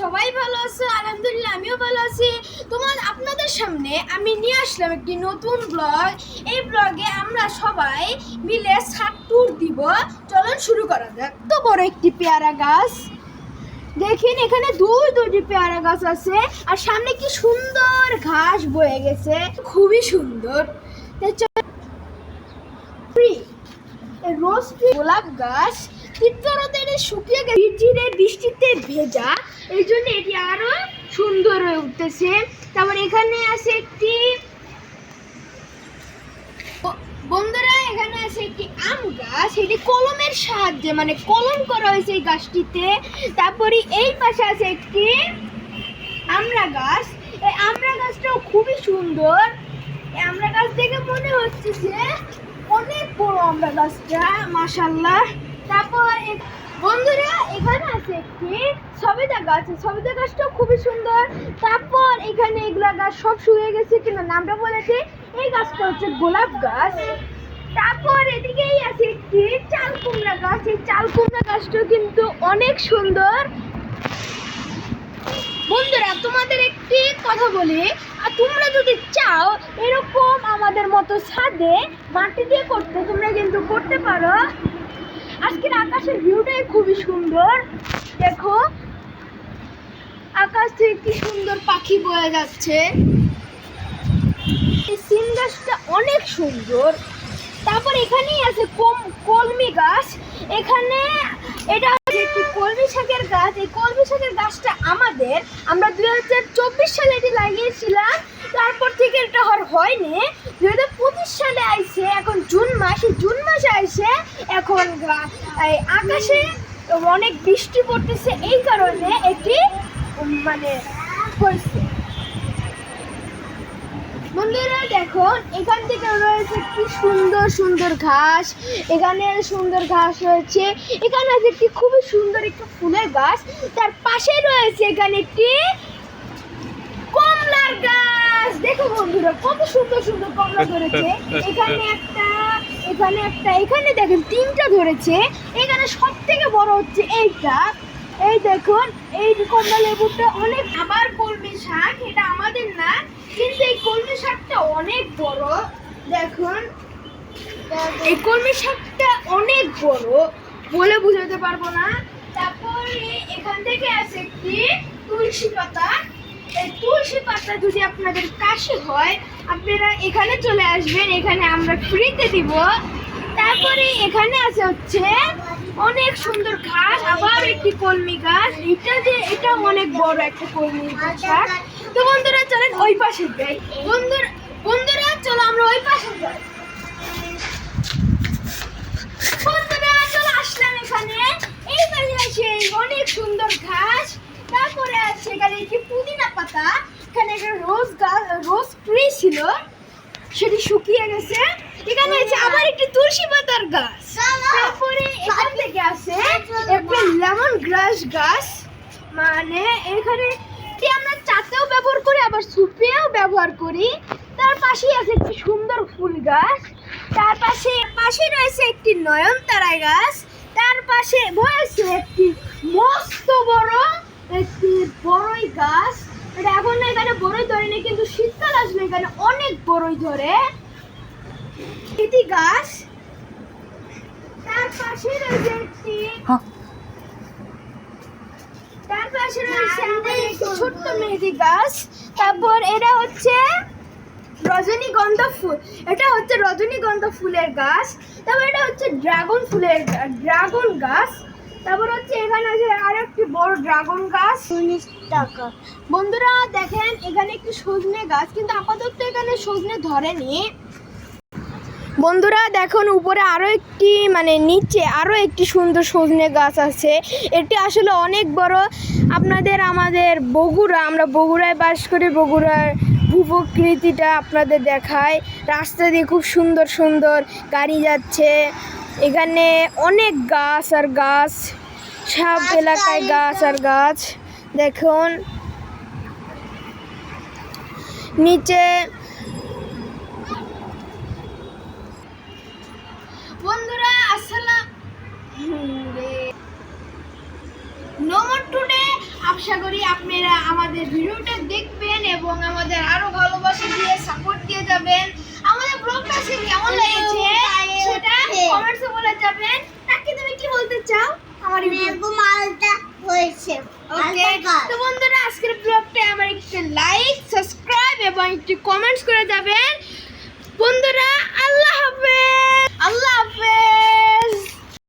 সবাই ভালো আছে? আলহামদুলিল্লাহ আমিও ভালো আছি। আপনাদের সামনে আমি নিয়ে আসলাম একটি নতুন ব্লগ। এই ব্লগে আমরা সবাই মিলে ছাদ ট্যুর দিব। চলুন শুরু করা যাক। তো বড় একটি পেয়ারা গাছ দেখেন, এখানে দুটি পেয়ারা গাছ আছে আর সামনে কি সুন্দর ঘাস বয়ে গেছে, খুবই সুন্দর। রোজ গোলাপ গাছ তীব্রতাতে শুকিয়ে গেছে, বৃষ্টিতে ভেজা, এই জন্য এটি আরো সুন্দর হয়ে উঠতেছে। তারপর এখানে আছে একটি বন্ধুরা, এখানে আছে একটি আম গাছ, এটি কলমের সাহায্যে মানে কলম করা হয়েছে এই গাছটিতে। তারপরে এই পাশে আছে একটি আমড়া গাছ, এই আমড়া গাছটাও খুবই সুন্দর। এই আমড়া গাছ দেখে মনে হচ্ছে যে অনেক বড় আমড়া গাছটা, মাশাআল্লাহ। তারপর বন্ধুরা এখানে আছে একটি সবেদা গাছ, সবেদা গাছটাও খুবই সুন্দর। তারপর এখানে এগুলা গাছ সব শুয়ে গেছে, কিন্তু নামটা বলেছে। এই গাছটা হচ্ছে গোলাপ গাছ। তারপর এদিকেই আছে একটি চাল কুমড়া গাছ, এই চাল কুমড়া গাছটাও কিন্তু অনেক সুন্দর। বন্ধুরা তোমাদের একটি কথা বলি, আর তোমরা যদি চাও এরকম আমাদের মতো ছাদে মাটি দিয়ে করতে, তোমরা কিন্তু করতে পারো। আজকের আকাশের ভিউটাই খুবই সুন্দর, দেখো আকাশ থেকে কি সুন্দর পাখি বয়ে যাচ্ছে। এই সিম গাছটা অনেক সুন্দর। তারপর এখানেই আছে কলমি গাছ, এখানে এটা হচ্ছে একটি কলমি শাকের গাছ। এই কলমি শাকের গাছটা আমরা 2024 সালে এটি লাগিয়েছিলাম, তারপর থেকে এটা হয়নি। 2025 সালে আইছে, এখন জুন মাসে আইছে। এখন আকাশে অনেক বৃষ্টি পড়তেছে, এই কারণে এটি মানে হয়েছে। বন্ধুরা দেখো এখান থেকে রয়েছে কি সুন্দর সুন্দর ঘাস, এখানে সুন্দর ঘাস রয়েছে। এখানে আছে একটি খুবই সুন্দর একটি ফুলের গাছ, তার পাশে রয়েছে এখানে একটি কমলার গাছ। দেখো বন্ধুরা কত সুন্দর সুন্দর কমলা ধরেছে। এখানে দেখেন 3টা ধরেছে। এখানে সব থেকে বড় হচ্ছে এইটা, এই দেখুন এই কমলা লেবুটা অনেক। আবার কলমি শাক, এটা আমাদের না, কিন্তু এই কলমি শাকটা অনেক বড়। দেখুন এই কলমি শাকটা অনেক বড়, বলে বুঝাতে পারবো না। তারপরে এখান থেকে আছে একটি তুলসী পাতা। এই তুলসী পাতা যদি আপনাদের কাশি হয়, আপনারা এখানে চলে আসবেন, এখানে আমরা ফ্রিতে দিব। তারপরে এখানে আছে হচ্ছে অনেক সুন্দর ঘাস, আবার একটি কলমি গাছ, এটা অনেক বড় একটা কলমি গাছ। তো বন্ধুরা চলেন ওই পাশে যাই। বন্ধুরা চলো আমরা ওই পাশে যাই। বন্ধুরা চলো আসলাম এখানে, এই পাশে আছে অনেক সুন্দর ঘাস। তারপরে আছে এখানে একটি পুদিনা পাতা, এখানে একটা রোজ ট্রি ছিল, সেটি শুকিয়ে গেছে। এখানে আছে আবার একটি তুলসী পাতার গাছ। তারপরে এখান থেকে আছে একটা লেমন গ্রাস গাছ, মানে এখানে আমরা চাতেও ব্যবহার করি, আবার সুপেও ব্যবহার করি। তার পাশেই আছে একটি সুন্দর ফুল গাছ। তার পাশে রয়েছে একটি নয়নতারা গাছ। তার পাশে রয়েছে একটি মস্ত বড় একটি বড়ই গাছ। এটা এখন না, এখানে বড়ই ধরেনি, কিন্তু শীতকাল আসলে এখানে অনেক বড়ই ধরে। এটি গাছ। তার পাশে রয়েছে ছোট্ট মেহেদি গাছ। তারপর এটা হচ্ছে রজনীগন্ধা ফুল, ফুলের গাছ। তারপর এটা হচ্ছে ড্রাগন গাছ। তারপর হচ্ছে এখানে আছে আরেকটি বড় ড্রাগন গাছ। 19 টাকা। বন্ধুরা দেখেন এখানে একটি সজনে গাছ, কিন্তু আপাতত এখানে সজনে ধরেনি। বন্ধুরা দেখুন উপরে নিচে আরও একটি সুন্দর সজনে গাছ আছে। এটি আসলে অনেক বড়। আমাদের আমরা বগুড়ায় বাস করি, বগুড়ার ভূপ্রকৃতিটা আপনাদের দেখায়। রাস্তা দিয়ে খুব সুন্দর সুন্দর গাড়ি যাচ্ছে, এখানে অনেক গাছ আর গাছ, সব এলাকায় গাছ আর গাছ। দেখুন নিচে। বন্ধুরা আসসালাম, নো মোর টুডে। আশা করি আপনারা আমাদের ভিডিওটা দেখবেন এবং আমাদের আরো ভালোবাসা দিয়ে সাপোর্ট দিয়ে যাবেন। আমাদের ব্লগটা আজকে কেমন লেগেছে সেটা কমেন্টসে বলে যাবেন। তাকে তুমি কি বলতে চাও? আমার মালটা হয়েছে। ওকে, তো বন্ধুরা আজকের ব্লগটা আমার একটু লাইক সাবস্ক্রাইব এবং একটু কমেন্টস করে যাবেন বন্ধুরা।